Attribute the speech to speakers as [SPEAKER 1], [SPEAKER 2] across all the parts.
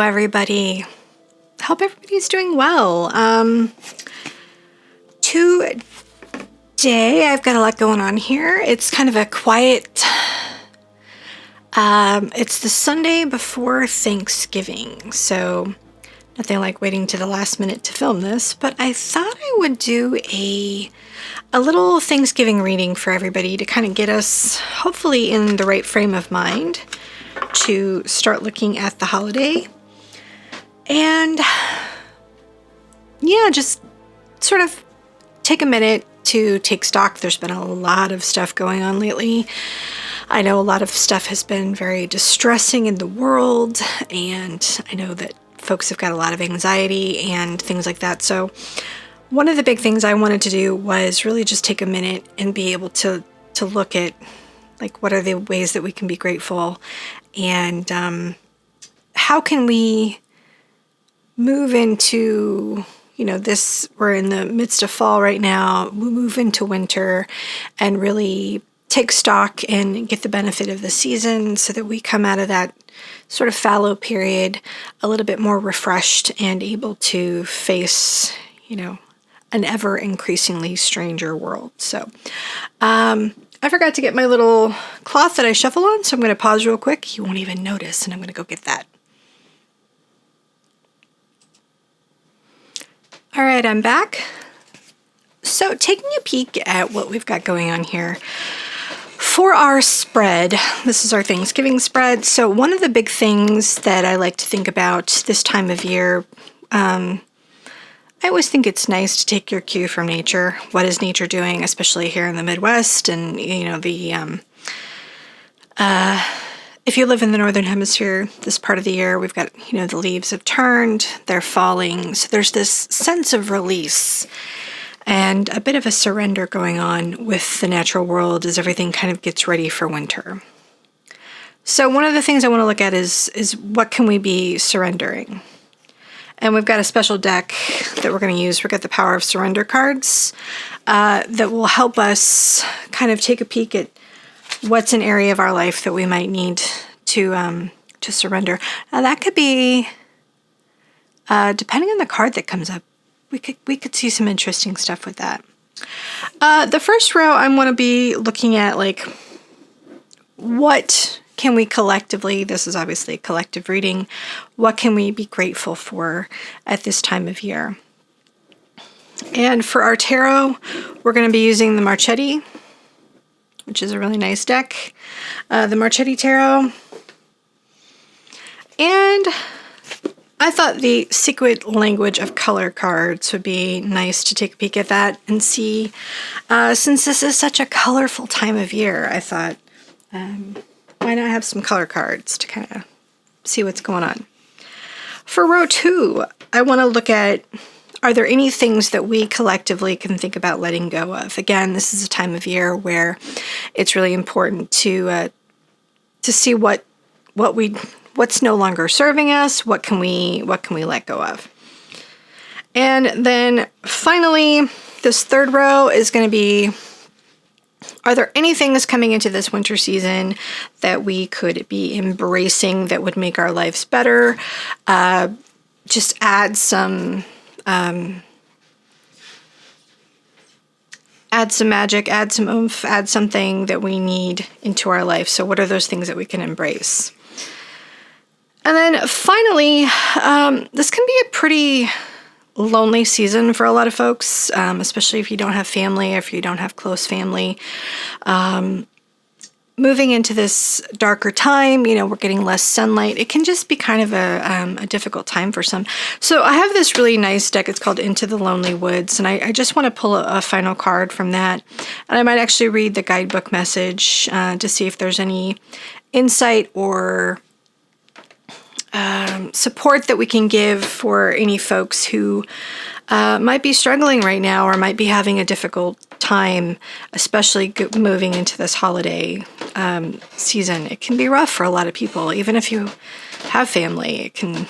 [SPEAKER 1] everybody. Hope everybody's doing well. Today I've got a lot going on here. It's kind of a quiet, it's the Sunday before Thanksgiving, so nothing like waiting to the last minute to film this, but I thought I would do a little Thanksgiving reading for everybody to kind of get us hopefully in the right frame of mind to start looking at the holiday. And yeah, just sort of take a minute to take stock. There's been a lot of stuff going on lately. I know a lot of stuff has been very distressing in the world, and I know that folks have got a lot of anxiety and things like that. So one of the big things I wanted to do was really just take a minute and be able to look at, like, what are the ways that we can be grateful, and how can we move into, we're in the midst of fall right now, we move into winter and really take stock and get the benefit of the season so that we come out of that sort of fallow period a little bit more refreshed and able to face, an ever increasingly stranger world. So, I forgot to get my little cloth that I shuffle on, so I'm going to pause real quick. You won't even notice, and I'm going to go get that. All right, I'm back. So taking a peek at what we've got going on here. For our spread, this is our Thanksgiving spread. So one of the big things that I like to think about this time of year, I always think it's nice to take your cue from nature. What is nature doing, especially here in the Midwest? And, if you live in the Northern Hemisphere, this part of the year, we've got, the leaves have turned, they're falling. So there's this sense of release and a bit of a surrender going on with the natural world as everything kind of gets ready for winter. So one of the things I want to look at is what can we be surrendering? And we've got a special deck that we're going to use. We've got the Power of Surrender cards that will help us kind of take a peek at what's an area of our life that we might need to surrender. Now that could be, depending on the card that comes up, we could see some interesting stuff with that. The first row, I'm going to be looking at, like, what can we collectively, this is obviously a collective reading, what can we be grateful for at this time of year? And for our tarot, we're going to be using the Marchetti, which is a really nice deck, the Marchetti Tarot. And I thought the Secret Language of Color cards would be nice to take a peek at that and see. Since this is such a colorful time of year, I thought, why not have some color cards to kind of see what's going on? For row 2, I want to look at, are there any things that we collectively can think about letting go of? Again, this is a time of year where it's really important to see what's no longer serving us. What can we let go of? And then finally, this third row is going to be, are there any things coming into this winter season that we could be embracing that would make our lives better? Just add some magic, add some oomph, add something that we need into our life. So what are those things that we can embrace? And then finally, this can be a pretty lonely season for a lot of folks, especially if you don't have family, or if you don't have close family. Moving into this darker time, we're getting less sunlight. It can just be kind of a difficult time for some. So I have this really nice deck. It's called Into the Lonely Woods, and I just want to pull a final card from that. And I might actually read the guidebook message to see if there's any insight or support that we can give for any folks who might be struggling right now or might be having a difficult time, especially moving into this holiday season. It can be rough for a lot of people, even if you have family. It can,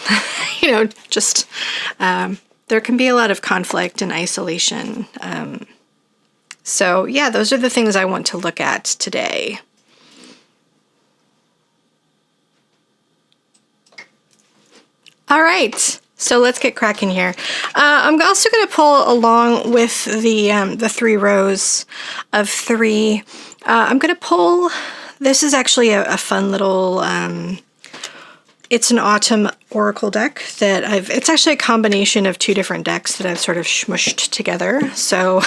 [SPEAKER 1] there can be a lot of conflict and isolation. So yeah, those are the things I want to look at today. All right, so let's get cracking here. I'm also going to pull along with the 3 rows of 3. I'm going to pull. This is actually a fun little. It's an autumn oracle deck that it's actually a combination of 2 different decks that I've sort of smushed together. So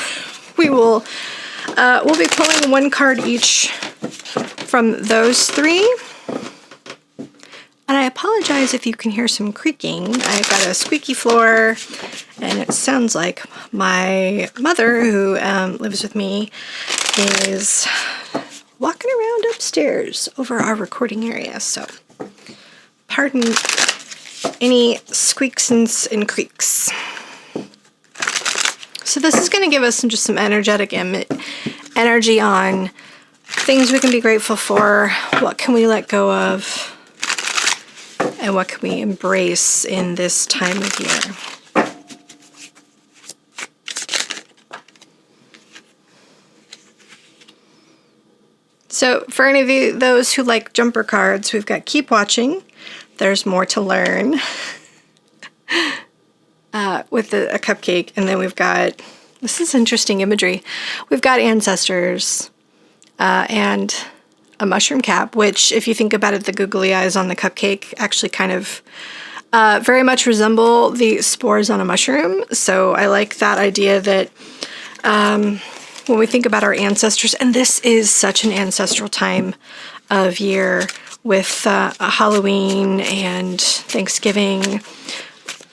[SPEAKER 1] we'll be pulling 1 card each from those 3. And I apologize if you can hear some creaking. I've got a squeaky floor, and it sounds like my mother, who lives with me, is walking around upstairs over our recording area. So pardon any squeaks and creaks. So this is going to give us just some energetic energy on things we can be grateful for, what can we let go of, and what can we embrace in this time of year. So for any of those who like jumper cards, we've got Keep Watching. There's more to learn with a cupcake. And then we've got, this is interesting imagery. We've got Ancestors and a mushroom cap, which if you think about it, the googly eyes on the cupcake actually kind of very much resemble the spores on a mushroom. So I like that idea that when we think about our ancestors, and this is such an ancestral time of year with Halloween and Thanksgiving,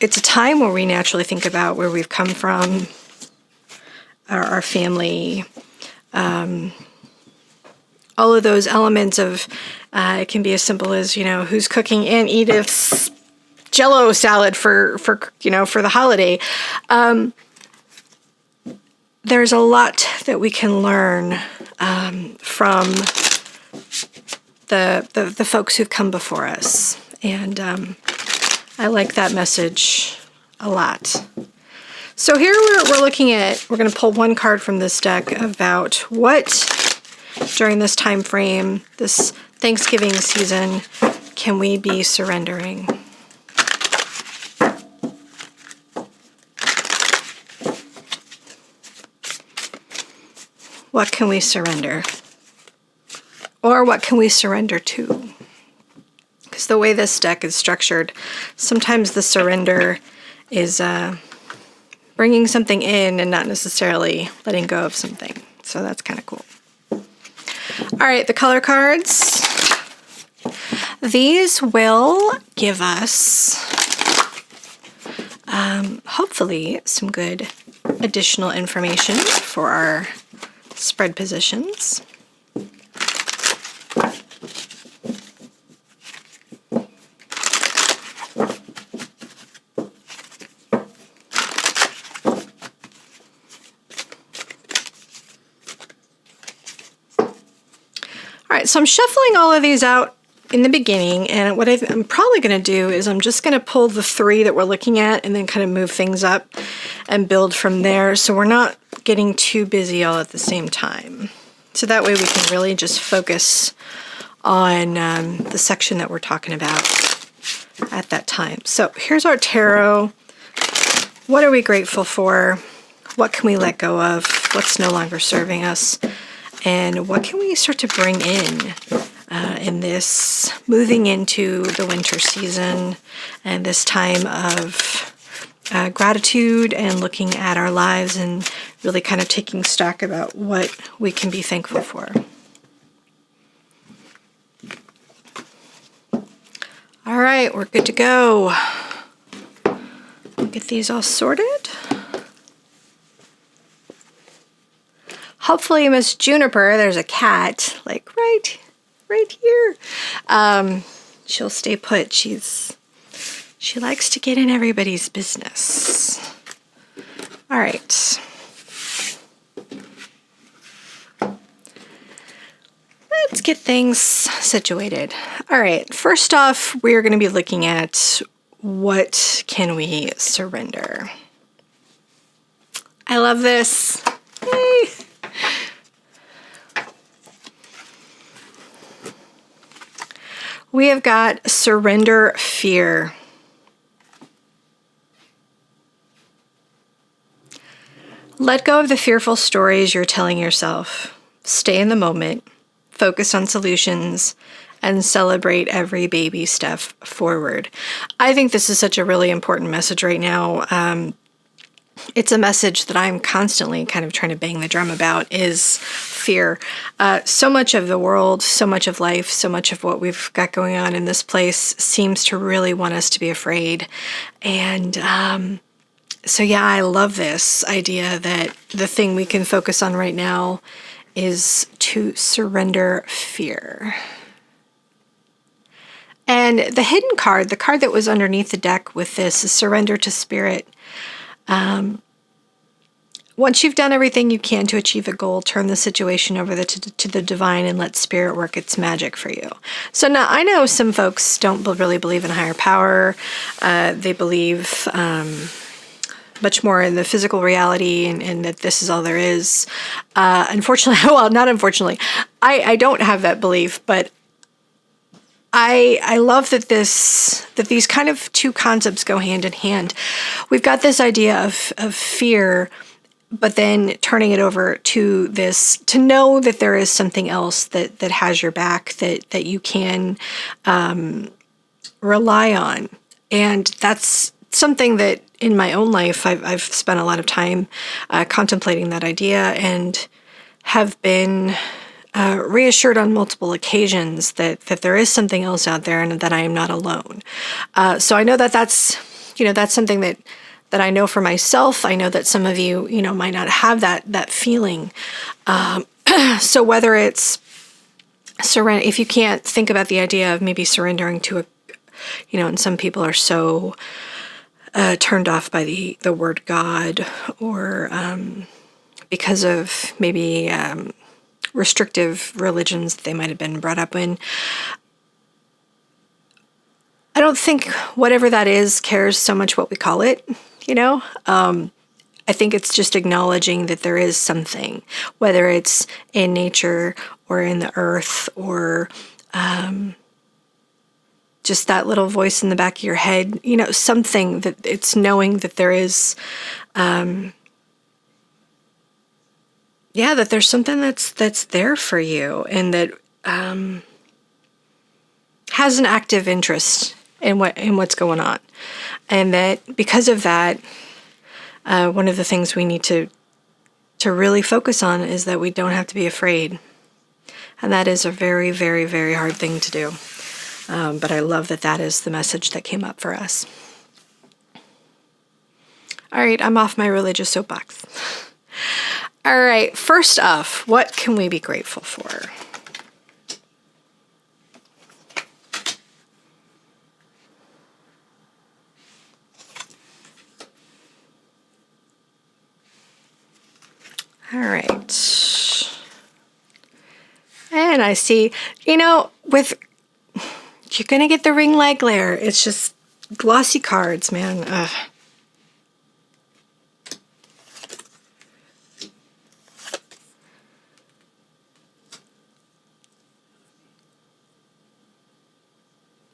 [SPEAKER 1] it's a time where we naturally think about where we've come from, our family, all of those elements of, it can be as simple as, who's cooking Aunt Edith's Jell-O salad for the holiday. There's a lot that we can learn from the folks who've come before us. And I like that message a lot. So here we're looking at, we're going to pull 1 card from this deck about what during this time frame, this Thanksgiving season, can we be surrendering? What can we surrender? Or what can we surrender to? Because the way this deck is structured, sometimes the surrender is bringing something in and not necessarily letting go of something. So that's kind of cool. All right, the color cards. These will give us, hopefully, some good additional information for our spread positions. All right, so I'm shuffling all of these out in the beginning, and what I'm probably going to do is I'm just going to pull the 3 that we're looking at and then kind of move things up and build from there, so we're not getting too busy all at the same time. So that way we can really just focus on the section that we're talking about at that time. So here's our tarot. What are we grateful for? What can we let go of? What's no longer serving us? And what can we start to bring in this moving into the winter season and this time of gratitude and looking at our lives and really kind of taking stock about what we can be thankful for. All right, we're good to go. Get these all sorted. Hopefully Miss Juniper, there's a cat, like right here. She'll stay put. She likes to get in everybody's business. All right. Let's get things situated. All right, first off, we're going to be looking at what can we surrender. I love this. Yay. We have got surrender fear. Let go of the fearful stories you're telling yourself. Stay in the moment, focus on solutions, and celebrate every baby step forward. I think this is such a really important message right now. It's a message that I'm constantly kind of trying to bang the drum about, is fear. So much of the world, so much of life, so much of what we've got going on in this place seems to really want us to be afraid. And so yeah, I love this idea that the thing we can focus on right now is to surrender fear. And the hidden card, the card that was underneath the deck with this, is surrender to spirit. Once you've done everything you can to achieve a goal, turn the situation over to the divine and let spirit work its magic for you. So now I know some folks don't really believe in higher power. They believe much more in the physical reality and that this is all there is. Unfortunately, well, not unfortunately, I don't have that belief, but I love that these kind of two concepts go hand in hand. We've got this idea of fear, but then turning it over to this, to know that there is something else that has your back, that you can rely on. And that's something that in my own life, I've spent a lot of time contemplating that idea and have been reassured on multiple occasions that there is something else out there and that I am not alone. So I know that's something that I know for myself. I know that some of you, might not have that feeling. So whether it's surrender, if you can't think about the idea of maybe surrendering to and some people are so turned off by the word God, or because of maybe restrictive religions that they might have been brought up in. I don't think whatever that is cares so much what we call it, I think it's just acknowledging that there is something, whether it's in nature or in the earth or just that little voice in the back of your head, something that it's knowing that there is, that there's something that's there for you and that has an active interest in what's going on. And that because of that, one of the things we need to really focus on is that we don't have to be afraid. And that is a very, very, very hard thing to do. But I love that is the message that came up for us. All right, I'm off my religious soapbox. All right, first off, what can we be grateful for? All right. And I see, you're going to get the ring light glare. It's just glossy cards, man. Ugh.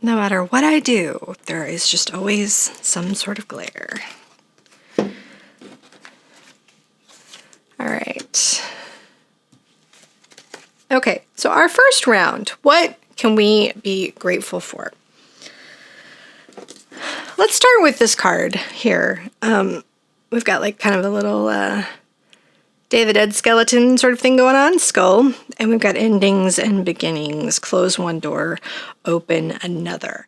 [SPEAKER 1] No matter what I do, there is just always some sort of glare. All right. Okay, so our first round, what can we be grateful for? Let's start with this card here. We've got like kind of a little Day of the Dead skeleton sort of thing going on, skull, and we've got endings and beginnings, close one door, open another.